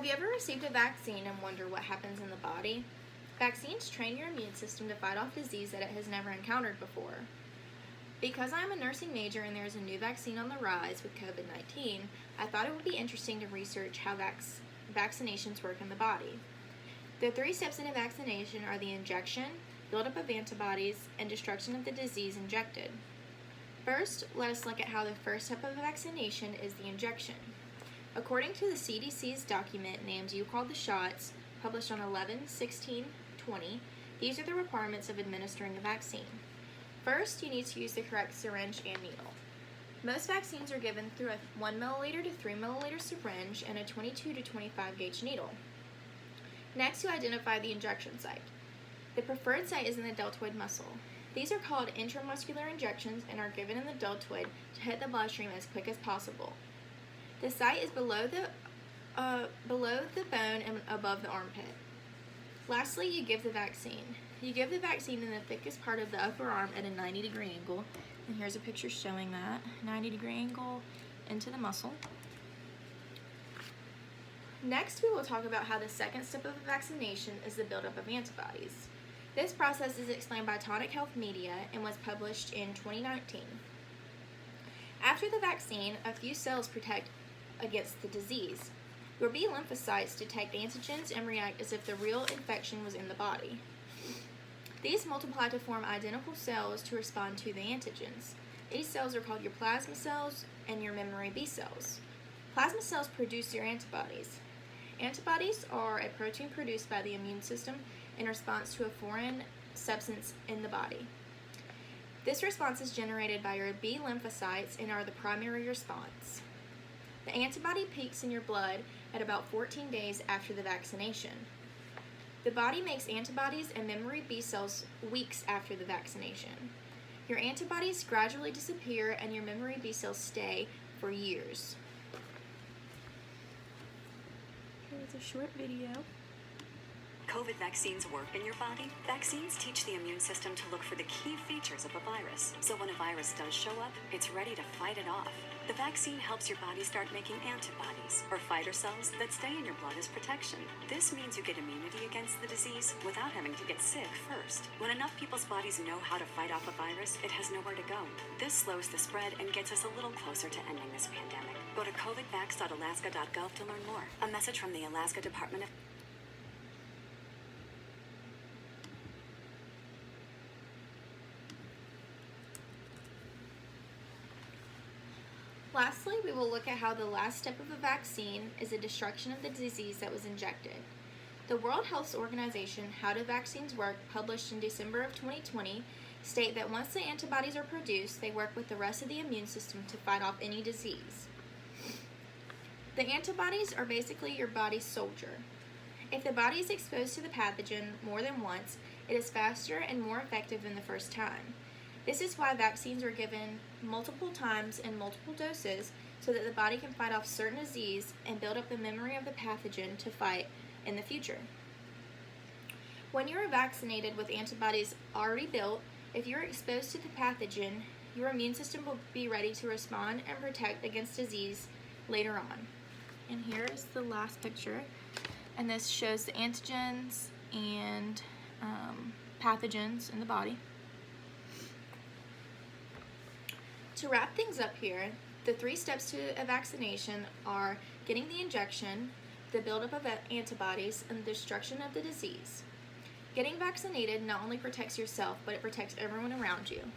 you ever received a vaccine and wonder what happens in the body? Vaccines train your immune system to fight off disease that it has never encountered before. Because I am a nursing major and there is a new vaccine on the rise with COVID-19, I thought it would be interesting to research how vaccinations work in the body. The 3 steps in a vaccination are the injection, buildup of antibodies, and destruction of the disease injected. First, let us look at how the first step of a vaccination is the injection. According to the CDC's document named You Called the Shots, published on 11/16/20, these are the requirements of administering a vaccine. First, you need to use the correct syringe and needle. Most vaccines are given through a 1 milliliter to 3 milliliter syringe and a 22 to 25 gauge needle. Next, you identify the injection site. The preferred site is in the deltoid muscle. These are called intramuscular injections and are given in the deltoid to hit the bloodstream as quick as possible. The site is below the bone and above the armpit. Lastly, you give the vaccine. You give the vaccine in the thickest part of the upper arm at a 90-degree angle. And here's a picture showing that 90-degree angle into the muscle. Next, we will talk about how the second step of a vaccination is the buildup of antibodies. This process is explained by Tonic Health Media and was published in 2019. After the vaccine, a few cells protect against the disease. Your B lymphocytes detect antigens and react as if the real infection was in the body. These multiply to form identical cells to respond to the antigens. These cells are called your plasma cells and your memory B cells. Plasma cells produce your antibodies. Antibodies are a protein produced by the immune system in response to a foreign substance in the body. This response is generated by your B lymphocytes and are the primary response. The antibody peaks in your blood at about 14 days after the vaccination. The body makes antibodies and memory B cells weeks after the vaccination. Your antibodies gradually disappear and your memory B cells stay for years. Here's a short video. COVID vaccines work in your body. Vaccines teach the immune system to look for the key features of a virus. So when a virus does show up, it's ready to fight it off. The vaccine helps your body start making antibodies, or fighter cells, that stay in your blood as protection. This means you get immunity against the disease without having to get sick first. When enough people's bodies know how to fight off a virus, it has nowhere to go. This slows the spread and gets us a little closer to ending this pandemic. Go to covidvax.alaska.gov to learn more. A message from the Alaska Department of Lastly, we will look at how the last step of a vaccine is the destruction of the disease that was injected. The World Health Organization How Do Vaccines Work, published in December of 2020, state that once the antibodies are produced, they work with the rest of the immune system to fight off any disease. The antibodies are basically your body's soldier. If the body is exposed to the pathogen more than once, it is faster and more effective than the first time. This is why vaccines are given multiple times in multiple doses so that the body can fight off certain disease and build up the memory of the pathogen to fight in the future. When you are vaccinated with antibodies already built, if you are exposed to the pathogen, your immune system will be ready to respond and protect against disease later on. And here is the last picture, and this shows the antigens and pathogens in the body. To wrap things up here, the 3 steps to a vaccination are getting the injection, the buildup of antibodies, and the destruction of the disease. Getting vaccinated not only protects yourself, but it protects everyone around you.